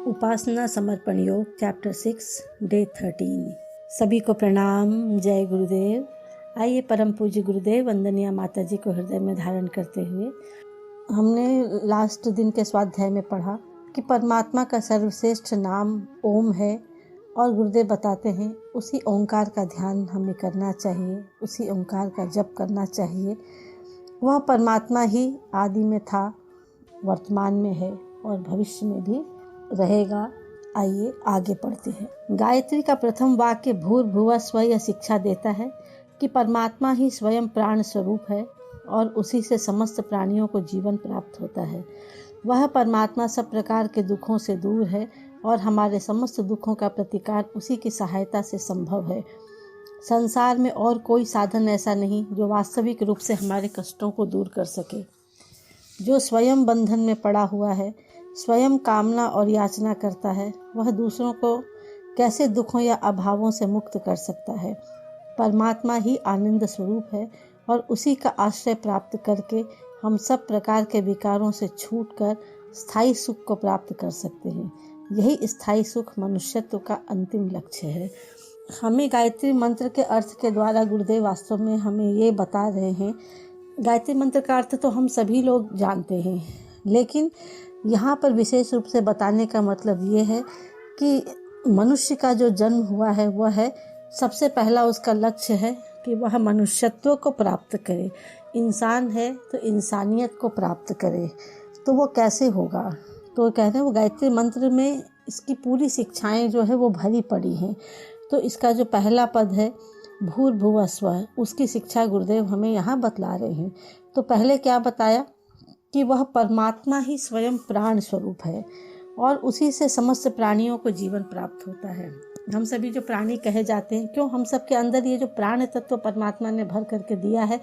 उपासना समर्पण योग chapter 6 day 13। सभी को प्रणाम, जय गुरुदेव। आइए परम पूज्य गुरुदेव वंदनीय माता जी को हृदय में धारण करते हुए हमने लास्ट दिन के स्वाध्याय में पढ़ा कि परमात्मा का सर्वश्रेष्ठ नाम ओम है और गुरुदेव बताते हैं उसी ओंकार का ध्यान हमें करना चाहिए, उसी ओंकार का जप करना चाहिए। वह परमात्मा ही आदि में था, वर्तमान में है और भविष्य में भी रहेगा। आइए आगे पढ़ते हैं। गायत्री का प्रथम वाक्य भूर्भुवः स्वः यह शिक्षा देता है कि परमात्मा ही स्वयं प्राण स्वरूप है और उसी से समस्त प्राणियों को जीवन प्राप्त होता है। वह परमात्मा सब प्रकार के दुखों से दूर है और हमारे समस्त दुखों का प्रतिकार उसी की सहायता से संभव है। संसार में और कोई साधन ऐसा नहीं जो वास्तविक रूप से हमारे कष्टों को दूर कर सके। जो स्वयं बंधन में पड़ा हुआ है, स्वयं कामना और याचना करता है, वह दूसरों को कैसे दुखों या अभावों से मुक्त कर सकता है। परमात्मा ही आनंद स्वरूप है और उसी का आश्रय प्राप्त करके हम सब प्रकार के विकारों से छूटकर स्थायी सुख को प्राप्त कर सकते हैं। यही स्थायी सुख मनुष्यत्व का अंतिम लक्ष्य है। हमें गायत्री मंत्र के अर्थ के द्वारा गुरुदेव वास्तव में हमें ये बता रहे हैं। गायत्री मंत्र का अर्थ तो हम सभी लोग जानते हैं, लेकिन यहाँ पर विशेष रूप से बताने का मतलब ये है कि मनुष्य का जो जन्म हुआ है वह है, सबसे पहला उसका लक्ष्य है कि वह मनुष्यत्व को प्राप्त करे। इंसान है तो इंसानियत को प्राप्त करे। तो वो कैसे होगा? तो कहते हैं वो गायत्री मंत्र में इसकी पूरी शिक्षाएं जो है वो भरी पड़ी हैं। तो इसका जो पहला पद है भूर्भुवः स्वः, उसकी शिक्षा गुरुदेव हमें यहाँ बतला रहे हैं। तो पहले क्या बताया कि वह परमात्मा ही स्वयं प्राण स्वरूप है और उसी से समस्त प्राणियों को जीवन प्राप्त होता है। हम सभी जो प्राणी कहे जाते हैं, क्यों? हम सब के अंदर ये जो प्राण तत्व परमात्मा ने भर करके दिया है,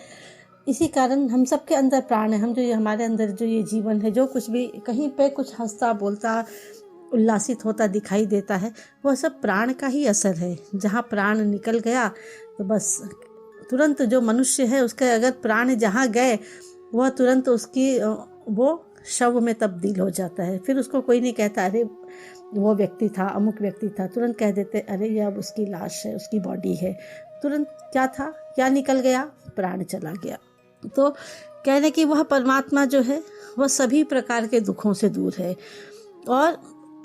इसी कारण हम सब के अंदर प्राण है। हम जो ये हमारे अंदर जो ये जीवन है, जो कुछ भी कहीं पे कुछ हंसता बोलता उल्लासित होता दिखाई देता है, वह सब प्राण का ही असर है। जहाँ प्राण निकल गया तो बस तुरंत जो मनुष्य है उसके अगर प्राण जहाँ गए वह तुरंत उसकी वो शव में तब्दील हो जाता है। फिर उसको कोई नहीं कहता अरे वो व्यक्ति था, अमुक व्यक्ति था। तुरंत कह देते अरे ये अब उसकी लाश है, उसकी बॉडी है। तुरंत क्या था, क्या निकल गया? प्राण चला गया। तो कहने कि वह परमात्मा जो है वह सभी प्रकार के दुखों से दूर है और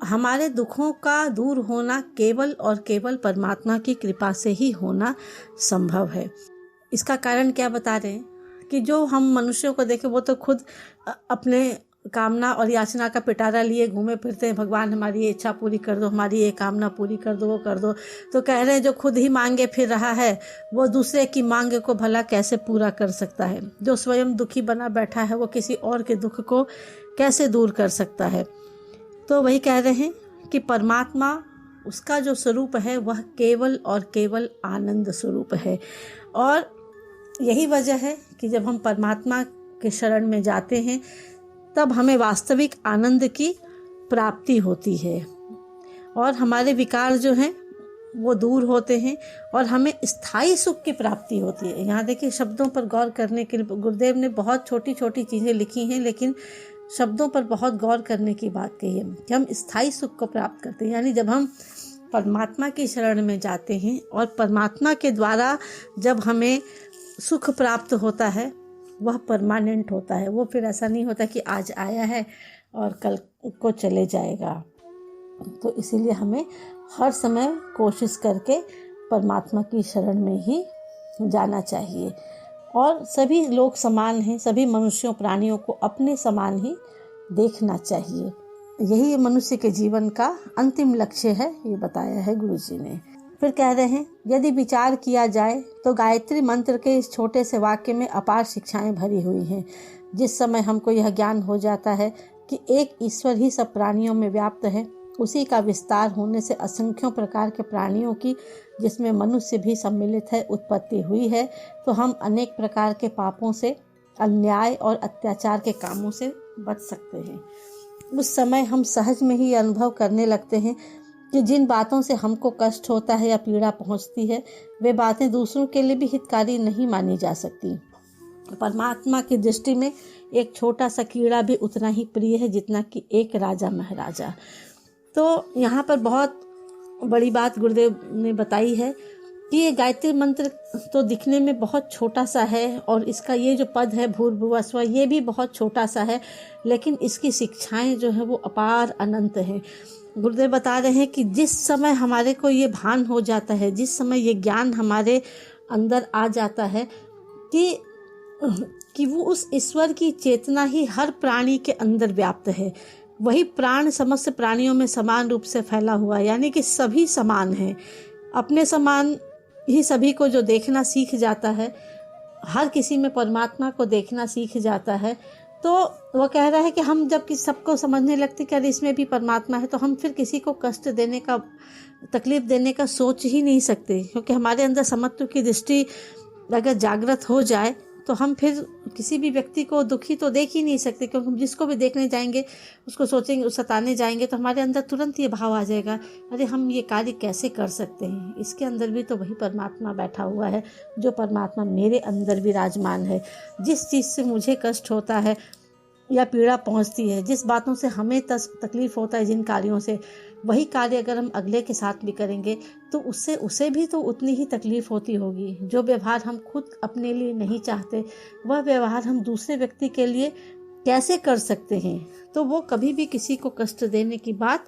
हमारे दुखों का दूर होना केवल और केवल परमात्मा की कृपा से ही होना संभव है। इसका कारण क्या बता रहे हैं कि जो हम मनुष्यों को देखें वो तो खुद अपने कामना और याचना का पिटारा लिए घूमे फिरते हैं। भगवान हमारी ये इच्छा पूरी कर दो, हमारी ये कामना पूरी कर दो, वो कर दो। तो कह रहे हैं जो खुद ही मांगे फिर रहा है वो दूसरे की मांग को भला कैसे पूरा कर सकता है। जो स्वयं दुखी बना बैठा है वो किसी और के दुख को कैसे दूर कर सकता है। तो वही कह रहे हैं कि परमात्मा उसका जो स्वरूप है वह केवल और केवल आनंद स्वरूप है और यही वजह है कि जब हम परमात्मा के शरण में जाते हैं तब हमें वास्तविक आनंद की प्राप्ति होती है और हमारे विकार जो हैं वो दूर होते हैं और हमें स्थायी सुख की प्राप्ति होती है। यहाँ देखिए शब्दों पर गौर करने के लिए गुरुदेव ने बहुत छोटी छोटी चीज़ें लिखी हैं, लेकिन शब्दों पर बहुत गौर करने की बात कही है कि हम स्थायी सुख को प्राप्त करते हैं। यानी जब हम परमात्मा की शरण में जाते हैं और परमात्मा के द्वारा जब हमें सुख प्राप्त होता है वह परमानेंट होता है। वो फिर ऐसा नहीं होता कि आज आया है और कल को चले जाएगा। तो इसीलिए हमें हर समय कोशिश करके परमात्मा की शरण में ही जाना चाहिए और सभी लोग समान हैं, सभी मनुष्यों प्राणियों को अपने समान ही देखना चाहिए। यही मनुष्य के जीवन का अंतिम लक्ष्य है, ये बताया है गुरुजी ने। फिर कह रहे हैं यदि विचार किया जाए तो गायत्री मंत्र के इस छोटे से वाक्य में अपार शिक्षाएं भरी हुई हैं। जिस समय हमको यह ज्ञान हो जाता है कि एक ईश्वर ही सब प्राणियों में व्याप्त है, उसी का विस्तार होने से असंख्यों प्रकार के प्राणियों की, जिसमें मनुष्य भी सम्मिलित है, उत्पत्ति हुई है, तो हम अनेक प्रकार के पापों से, अन्याय और अत्याचार के कामों से बच सकते हैं। उस समय हम सहज में ही अनुभव करने लगते हैं कि जिन बातों से हमको कष्ट होता है या पीड़ा पहुंचती है वे बातें दूसरों के लिए भी हितकारी नहीं मानी जा सकती। परमात्मा की दृष्टि में एक छोटा सा कीड़ा भी उतना ही प्रिय है जितना कि एक राजा महाराजा। तो यहाँ पर बहुत बड़ी बात गुरुदेव ने बताई है कि ये गायत्री मंत्र तो दिखने में बहुत छोटा सा है और इसका ये जो पद है भूर्भुवः स्वः ये भी बहुत छोटा सा है, लेकिन इसकी शिक्षाएं जो है वो अपार अनंत हैं। गुरुदेव बता रहे हैं कि जिस समय हमारे को ये भान हो जाता है, जिस समय ये ज्ञान हमारे अंदर आ जाता है कि वो उस ईश्वर की चेतना ही हर प्राणी के अंदर व्याप्त है, वही प्राण समस्त प्राणियों में समान रूप से फैला हुआ है, यानी कि सभी समान हैं, अपने समान ही सभी को जो देखना सीख जाता है, हर किसी में परमात्मा को देखना सीख जाता है। तो वो कह रहा है कि हम जब कि सबको समझने लगते कि अरे इसमें भी परमात्मा है, तो हम फिर किसी को कष्ट देने का, तकलीफ देने का सोच ही नहीं सकते, क्योंकि हमारे अंदर समत्व की दृष्टि अगर जागृत हो जाए तो हम फिर किसी भी व्यक्ति को दुखी तो देख ही नहीं सकते, क्योंकि हम जिसको भी देखने जाएंगे उसको सोचेंगे, सताने जाएंगे तो हमारे अंदर तुरंत ये भाव आ जाएगा, अरे हम ये कार्य कैसे कर सकते हैं, इसके अंदर भी तो वही परमात्मा बैठा हुआ है जो परमात्मा मेरे अंदर विराजमान है। जिस चीज़ से मुझे कष्ट होता है या पीड़ा पहुंचती है, जिस बातों से हमें तकलीफ होता है, जिन कार्यों से, वही कार्य अगर हम अगले के साथ भी करेंगे तो उससे उसे भी तो उतनी ही तकलीफ होती होगी। जो व्यवहार हम खुद अपने लिए नहीं चाहते वह व्यवहार हम दूसरे व्यक्ति के लिए कैसे कर सकते हैं। तो वो कभी भी किसी को कष्ट देने की बात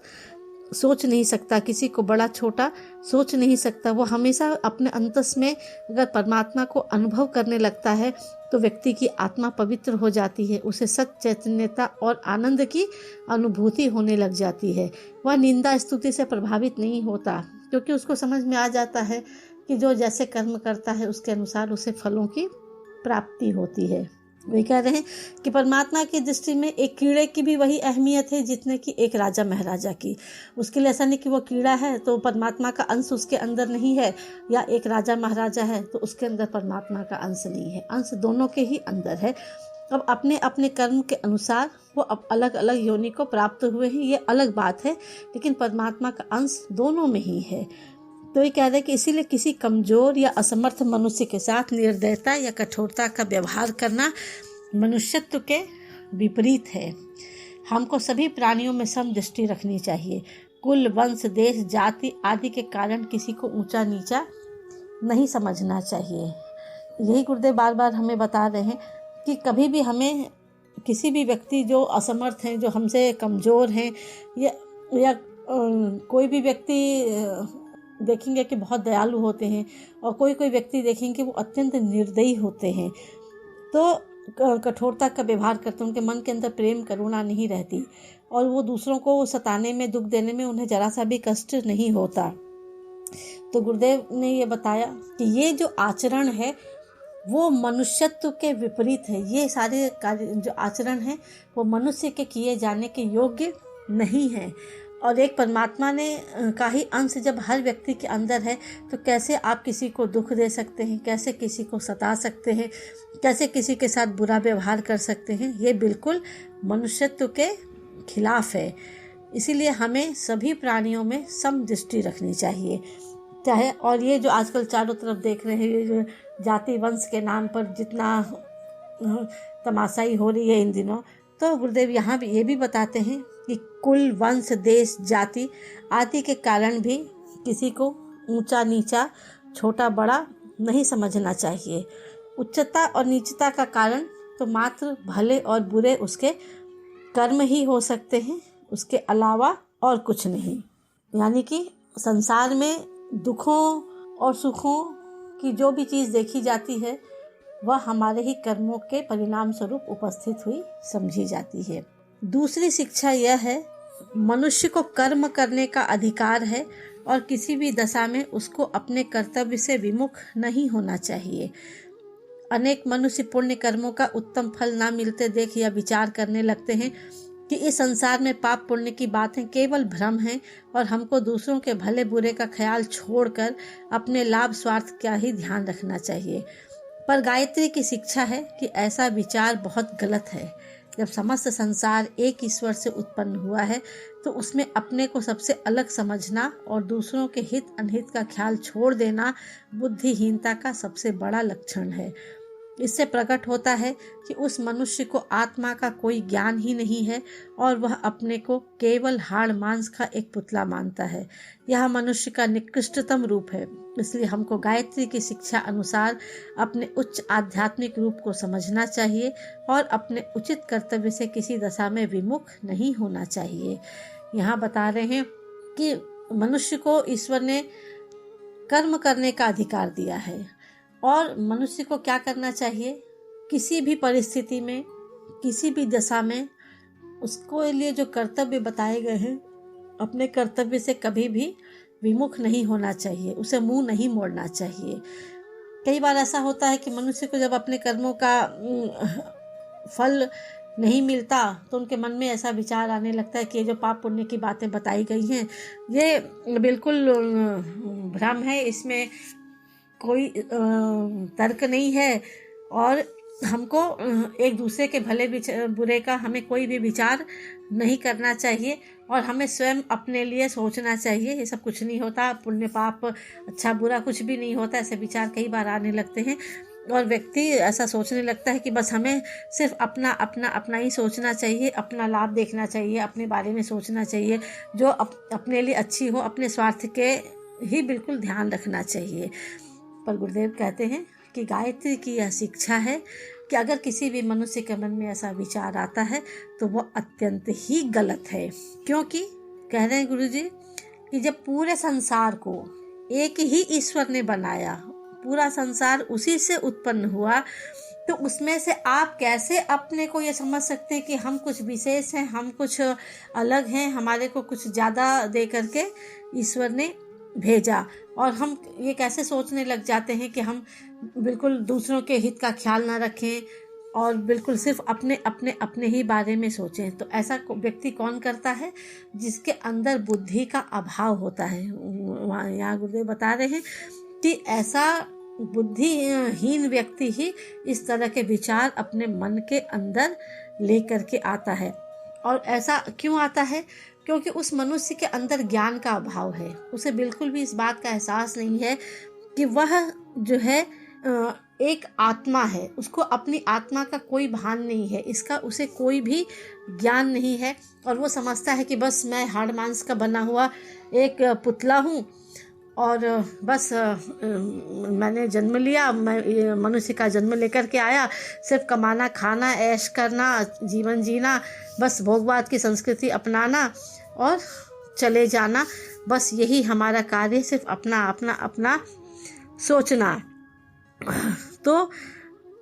सोच नहीं सकता, किसी को बड़ा छोटा सोच नहीं सकता। वो हमेशा अपने अंतस में अगर परमात्मा को अनुभव करने लगता है तो व्यक्ति की आत्मा पवित्र हो जाती है, उसे सच चैतन्यता और आनंद की अनुभूति होने लग जाती है। वह निंदा स्तुति से प्रभावित नहीं होता, क्योंकि उसको समझ में आ जाता है कि जो जैसे कर्म करता है उसके अनुसार उसे फलों की प्राप्ति होती है। वही कह रहे हैं कि परमात्मा की दृष्टि में एक कीड़े की भी वही अहमियत है जितने की एक राजा महाराजा की। उसके लिए ऐसा नहीं कि वो कीड़ा है तो परमात्मा का अंश उसके अंदर नहीं है, या एक राजा महाराजा है तो उसके अंदर परमात्मा का अंश नहीं है, अंश दोनों के ही अंदर है। अब अपने अपने कर्म के अनुसार वो अब अलग अलग योनि को प्राप्त हुए हैं, ये अलग बात है, लेकिन परमात्मा का अंश दोनों में ही है। तो ये कह रहे हैं कि इसीलिए किसी कमजोर या असमर्थ मनुष्य के साथ निर्दयता या कठोरता का व्यवहार करना मनुष्यत्व के विपरीत है। हमको सभी प्राणियों में सम दृष्टि रखनी चाहिए। कुल, वंश, देश, जाति आदि के कारण किसी को ऊंचा नीचा नहीं समझना चाहिए। यही गुरुदेव बार बार हमें बता रहे हैं कि कभी भी हमें किसी भी व्यक्ति जो असमर्थ हैं, जो हमसे कमज़ोर हैं, या कोई भी व्यक्ति देखेंगे कि बहुत दयालु होते हैं और कोई कोई व्यक्ति देखेंगे कि वो अत्यंत निर्दयी होते हैं, तो कठोरता का व्यवहार करते हैं, उनके मन के अंदर प्रेम करुणा नहीं रहती और वो दूसरों को सताने में, दुख देने में उन्हें जरा सा भी कष्ट नहीं होता। तो गुरुदेव ने ये बताया कि ये जो आचरण है वो मनुष्यत्व के विपरीत है। ये सारे कार्य जो आचरण है वो मनुष्य के किए जाने के योग्य नहीं है। और एक परमात्मा ने का ही अंश जब हर व्यक्ति के अंदर है तो कैसे आप किसी को दुख दे सकते हैं, कैसे किसी को सता सकते हैं, कैसे किसी के साथ बुरा व्यवहार कर सकते हैं। ये बिल्कुल मनुष्यत्व के खिलाफ है। इसीलिए हमें सभी प्राणियों में सम दृष्टि रखनी चाहिए। चाहे और ये जो आजकल चारों तरफ देख रहे हैं, ये जो जाति वंश के नाम पर जितना तमाशाई हो रही है इन दिनों, तो गुरुदेव यहाँ भी ये भी बताते हैं कि कुल, वंश, देश, जाति आदि के कारण भी किसी को ऊंचा नीचा, छोटा बड़ा नहीं समझना चाहिए। उच्चता और नीचता का कारण तो मात्र भले और बुरे उसके कर्म ही हो सकते हैं, उसके अलावा और कुछ नहीं। यानी कि संसार में दुखों और सुखों की जो भी चीज़ देखी जाती है वह हमारे ही कर्मों के परिणाम स्वरूप उपस्थित हुई समझी जाती है। दूसरी शिक्षा यह है, मनुष्य को कर्म करने का अधिकार है और किसी भी दशा में उसको अपने कर्तव्य से विमुख नहीं होना चाहिए। अनेक मनुष्य पुण्य कर्मों का उत्तम फल ना मिलते देख या विचार करने लगते हैं कि इस संसार में पाप पुण्य की बातें केवल भ्रम हैं और हमको दूसरों के भले बुरे का ख्याल छोड़कर अपने लाभ स्वार्थ का ही ध्यान रखना चाहिए। पर गायत्री की शिक्षा है कि ऐसा विचार बहुत गलत है। जब समस्त संसार एक ईश्वर से उत्पन्न हुआ है तो उसमें अपने को सबसे अलग समझना और दूसरों के हित अनहित का ख्याल छोड़ देना बुद्धिहीनता का सबसे बड़ा लक्षण है। इससे प्रकट होता है कि उस मनुष्य को आत्मा का कोई ज्ञान ही नहीं है और वह अपने को केवल हाड़ मांस का एक पुतला मानता है। यह मनुष्य का निकृष्टतम रूप है। इसलिए हमको गायत्री की शिक्षा अनुसार अपने उच्च आध्यात्मिक रूप को समझना चाहिए और अपने उचित कर्तव्य से किसी दशा में विमुख नहीं होना चाहिए। यहाँ बता रहे हैं कि मनुष्य को ईश्वर ने कर्म करने का अधिकार दिया है और मनुष्य को क्या करना चाहिए, किसी भी परिस्थिति में, किसी भी दशा में उसको लिए जो कर्तव्य बताए गए हैं, अपने कर्तव्य से कभी भी विमुख नहीं होना चाहिए, उसे मुंह नहीं मोड़ना चाहिए। कई बार ऐसा होता है कि मनुष्य को जब अपने कर्मों का फल नहीं मिलता तो उनके मन में ऐसा विचार आने लगता है कि ये जो पाप पुण्य की बातें बताई गई हैं ये बिल्कुल भ्रम है, इसमें कोई तर्क नहीं है और हमको एक दूसरे के भले बुरे का हमें कोई भी विचार नहीं करना चाहिए और हमें स्वयं अपने लिए सोचना चाहिए। ये सब कुछ नहीं होता, पुण्य पाप अच्छा बुरा कुछ भी नहीं होता, ऐसे विचार कई बार आने लगते हैं और व्यक्ति ऐसा सोचने लगता है कि बस हमें सिर्फ अपना अपना अपना ही सोचना चाहिए, अपना लाभ देखना चाहिए, अपने बारे में सोचना चाहिए, जो अपने लिए अच्छी हो, अपने स्वार्थ के ही बिल्कुल ध्यान रखना चाहिए। पर गुरुदेव कहते हैं कि गायत्री की यह शिक्षा है कि अगर किसी भी मनुष्य के मन में ऐसा विचार आता है तो वह अत्यंत ही गलत है। क्योंकि कह रहे हैं गुरुजी कि जब पूरे संसार को एक ही ईश्वर ने बनाया, पूरा संसार उसी से उत्पन्न हुआ, तो उसमें से आप कैसे अपने को ये समझ सकते हैं कि हम कुछ विशेष हैं, हम कुछ अलग हैं, हमारे को कुछ ज़्यादा दे करके ईश्वर ने भेजा और हम ये कैसे सोचने लग जाते हैं कि हम बिल्कुल दूसरों के हित का ख्याल ना रखें और बिल्कुल सिर्फ अपने अपने अपने ही बारे में सोचें। तो ऐसा व्यक्ति कौन करता है? जिसके अंदर बुद्धि का अभाव होता है। यहाँ गुरुदेव बता रहे हैं कि ऐसा बुद्धिहीन व्यक्ति ही इस तरह के विचार अपने मन के अंदर लेकर के आता है। और ऐसा क्यों आता है? क्योंकि उस मनुष्य के अंदर ज्ञान का अभाव है, उसे बिल्कुल भी इस बात का एहसास नहीं है कि वह जो है एक आत्मा है, उसको अपनी आत्मा का कोई भान नहीं है, इसका उसे कोई भी ज्ञान नहीं है और वो समझता है कि बस मैं हाड़ मांस का बना हुआ एक पुतला हूँ और बस मैंने जन्म लिया, मैं मनुष्य का जन्म लेकर के आया, सिर्फ कमाना, खाना, ऐश करना, जीवन जीना, बस भोगवाद की संस्कृति अपनाना और चले जाना, बस यही हमारा कार्य, सिर्फ अपना अपना अपना सोचना। तो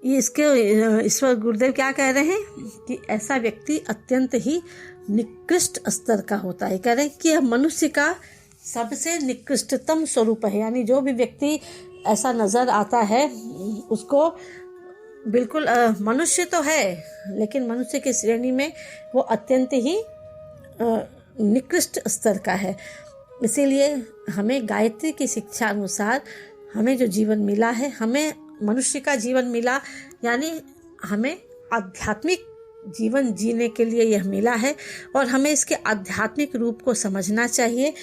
इसके ईश्वर गुरुदेव क्या कह रहे हैं कि ऐसा व्यक्ति अत्यंत ही निकृष्ट स्तर का होता है। कह रहे हैं कि यह मनुष्य का सबसे निकृष्टतम स्वरूप है। यानी जो भी व्यक्ति ऐसा नजर आता है उसको बिल्कुल मनुष्य तो है लेकिन मनुष्य की श्रेणी में वो अत्यंत ही निकृष्ट स्तर का है। इसीलिए हमें गायत्री की शिक्षा अनुसार हमें जो जीवन मिला है, हमें मनुष्य का जीवन मिला, यानी हमें आध्यात्मिक जीवन जीने के लिए यह मिला है और हमें इसके आध्यात्मिक रूप को समझना चाहिए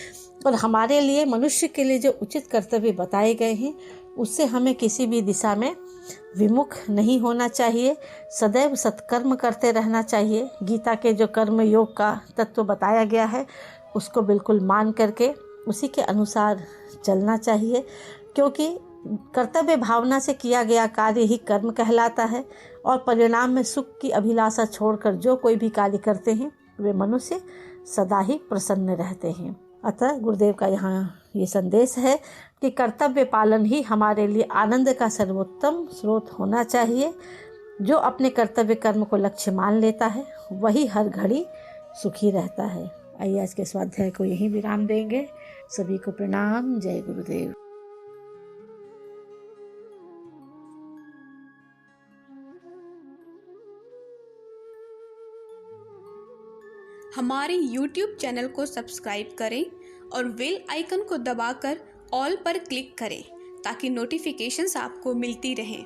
और हमारे लिए, मनुष्य के लिए जो उचित कर्तव्य बताए गए हैं उससे हमें किसी भी दिशा में विमुख नहीं होना चाहिए। सदैव सत्कर्म करते रहना चाहिए। गीता के जो कर्म योग का तत्व बताया गया है उसको बिल्कुल मान करके उसी के अनुसार चलना चाहिए, क्योंकि कर्तव्य भावना से किया गया कार्य ही कर्म कहलाता है और परिणाम में सुख की अभिलाषा छोड़कर जो कोई भी कार्य करते हैं वे मनुष्य सदा ही प्रसन्न रहते हैं। अतः गुरुदेव का यहाँ ये संदेश है कि कर्तव्य पालन ही हमारे लिए आनंद का सर्वोत्तम स्रोत होना चाहिए। जो अपने कर्तव्य कर्म को लक्ष्य मान लेता है वही हर घड़ी सुखी रहता है। आइए आज के स्वाध्याय को यहीं विराम देंगे। सभी को प्रणाम। जय गुरुदेव। हमारे YouTube चैनल को सब्सक्राइब करें और बेल आइकन को दबाकर ऑल पर क्लिक करें ताकि नोटिफिकेशंस आपको मिलती रहें।